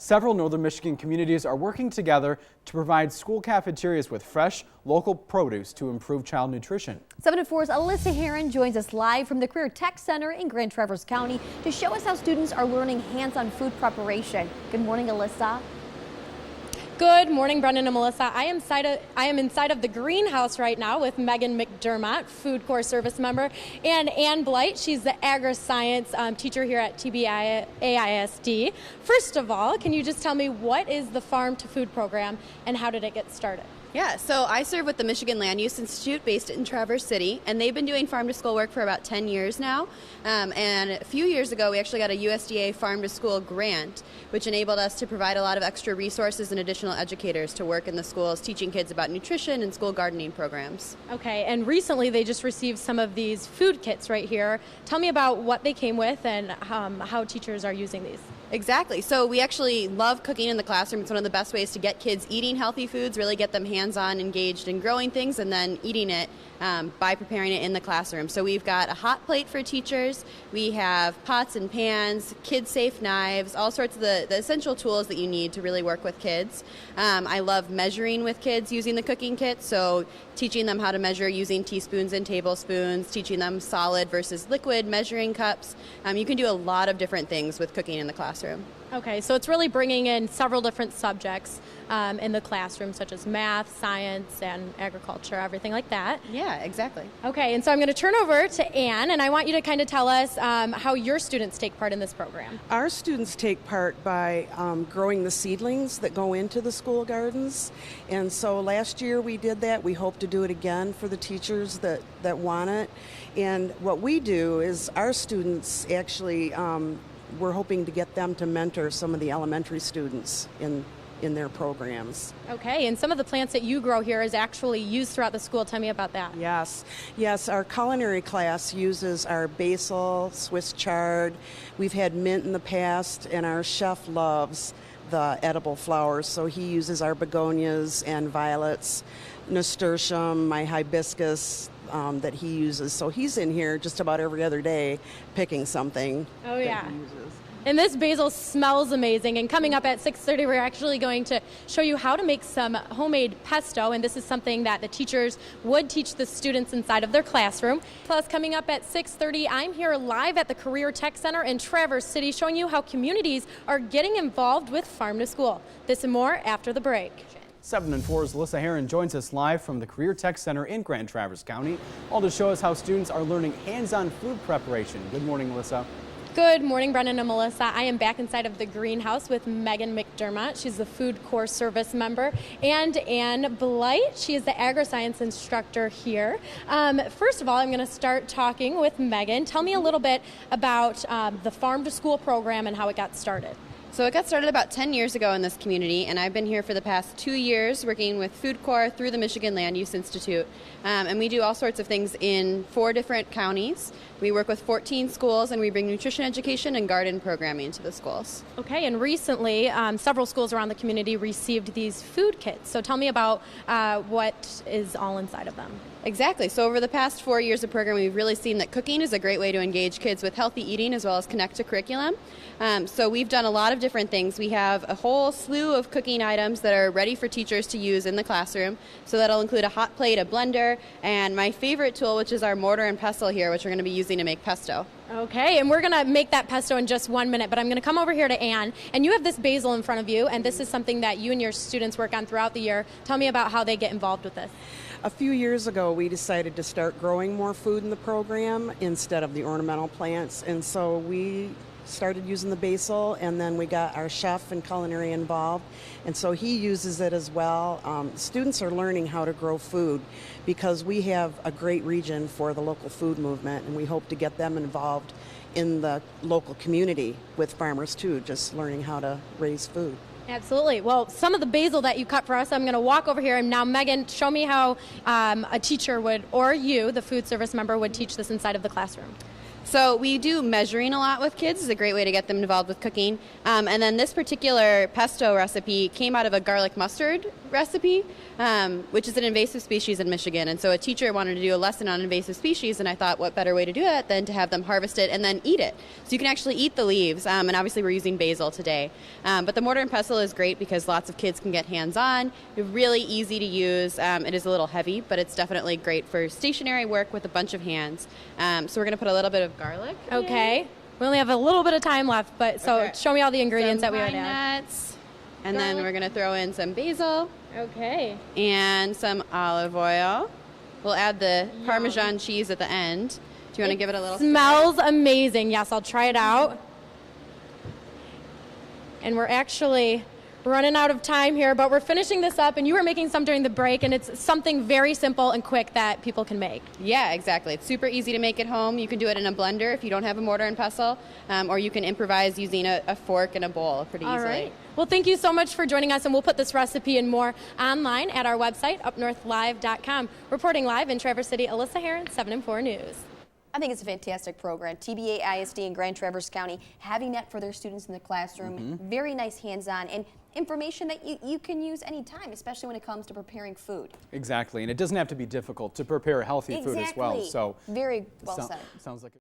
Several northern Michigan communities are working together to provide school cafeterias with fresh, local produce to improve child nutrition. 7 at 4's Alyssa Heron joins us live from the Career Tech Center in Grand Traverse County to show us how students are learning hands-on food preparation. Good morning, Alyssa. Good morning, Brendan and Melissa. I am inside of the greenhouse right now with Megan McDermott, Food Corps Service member, and Ann Blight. She's the agri-science teacher here at TBAISD. First of all, can you just tell me what is the Farm to Food program and how did it get started? Yeah, so I serve with the Michigan Land Use Institute based in Traverse City, and they've been doing farm to school work for about 10 years now. And a few years ago, we actually got a USDA farm to school grant, which enabled us to provide a lot of extra resources and additional educators to work in the schools, teaching kids about nutrition and school gardening programs. Okay, and recently they just received some of these food kits right here. Tell me about what they came with and how teachers are using these. Exactly. So we actually love cooking in the classroom. It's one of the best ways to get kids eating healthy foods, really get them hands-on, engaged in growing things, and then eating it by preparing it in the classroom. So we've got a hot plate for teachers. We have pots and pans, kid-safe knives, all sorts of the essential tools that you need to really work with kids. I love measuring with kids using the cooking kit, so teaching them how to measure using teaspoons and tablespoons, teaching them solid versus liquid measuring cups. You can do a lot of different things with cooking in the classroom. Okay, so it's really bringing in several different subjects in the classroom, such as math, science, and agriculture, everything like that. Yeah, exactly. Okay, and so I'm going to turn over to Ann, and I want you to kind of tell us how your students take part in this program. Our students take part by growing the seedlings that go into the school gardens, and so last year we did that. We hope to do it again for the teachers that want it. And what we do is our students actually, we're hoping to get them to mentor some of the elementary students in their programs. Okay, and some of the plants that you grow here is actually used throughout the school. Tell me about that. Yes, our culinary class uses our basil, Swiss chard. We've had mint in the past, and our chef loves the edible flowers, so he uses our begonias and violets, nasturtium, my hibiscus, that he uses. So he's in here just about every other day picking something. Oh, yeah. That he uses. And this basil smells amazing. And coming up at 6:30, we're actually going to show you how to make some homemade pesto. And this is something that the teachers would teach the students inside of their classroom. Plus, coming up at 6:30, I'm here live at the Career Tech Center in Traverse City, showing you how communities are getting involved with Farm to School. This and more after the break. 7 and 4's Alyssa Heron joins us live from the Career Tech Center in Grand Traverse County, all to show us how students are learning hands-on food preparation. Good morning, Alyssa. Good morning, Brendan and Melissa. I am back inside of the greenhouse with Megan McDermott. She's the Food Corps Service member, and Ann Blight. She is the agri-science instructor here. First of all, I'm going to start talking with Megan. Tell me a little bit about the Farm to School program and how it got started. So it got started about 10 years ago in this community, and I've been here for the past 2 years working with Food Corps through the Michigan Land Use Institute. And we do all sorts of things in 4 different counties. We work with 14 schools, and we bring nutrition education and garden programming to the schools. Okay, and recently several schools around the community received these food kits. So tell me about what is all inside of them. Exactly. So over the past 4 years of programming, we've really seen that cooking is a great way to engage kids with healthy eating as well as connect to curriculum. So we've done a lot of different things. We have a whole slew of cooking items that are ready for teachers to use in the classroom. So that'll include a hot plate, a blender, and my favorite tool, which is our mortar and pestle here, which we're going to be using to make pesto. Okay, and we're going to make that pesto in just 1 minute, but I'm going to come over here to Ann, and you have this basil in front of you, and this is something that you and your students work on throughout the year. Tell me about how they get involved with this. A few years ago, we decided to start growing more food in the program instead of the ornamental plants, and so we started using the basil, and then we got our chef and culinary involved, and so he uses it as well. Students are learning how to grow food because we have a great region for the local food movement, and we hope to get them involved in the local community with farmers too, just learning how to raise food. Absolutely. Well, some of the basil that you cut for us, I'm going to walk over here. And now, Megan, show me how a teacher would, or you, the food service member, would teach this inside of the classroom. So we do measuring a lot with kids. It's a great way to get them involved with cooking. And then this particular pesto recipe came out of a garlic mustard recipe, which is an invasive species in Michigan. And so a teacher wanted to do a lesson on invasive species, and I thought, what better way to do it than to have them harvest it and then eat it. So you can actually eat the leaves, and obviously we're using basil today. But the mortar and pestle is great because lots of kids can get hands-on. It's really easy to use. It is a little heavy, but it's definitely great for stationary work with a bunch of hands. So we're going to put a little bit of garlic. Okay. We only have a little bit of time left, but so show me all the ingredients that we would Pine add. nuts, and then Garlic. we're going to throw in some basil Okay. and some olive oil. We'll add the Parmesan cheese at the end. Do you want to give it a little Smells amazing. Yes, I'll try it out. And we're actually running out of time here, but we're finishing this up, and you were making some during the break, and it's something very simple and quick that people can make. Yeah, exactly. It's super easy to make at home. You can do it in a blender if you don't have a mortar and pestle, or you can improvise using a fork and a bowl pretty easily. All right. Well, thank you so much for joining us, and we'll put this recipe and more online at our website, UpNorthLive.com. Reporting live in Traverse City, Alyssa Heron, 7 and 4 News. I think it's a fantastic program. TBA ISD in Grand Traverse County having that for their students in the classroom. Very nice hands-on and information that you can use anytime, especially when it comes to preparing food. Exactly, and it doesn't have to be difficult to prepare healthy food as well. So very well said. sounds like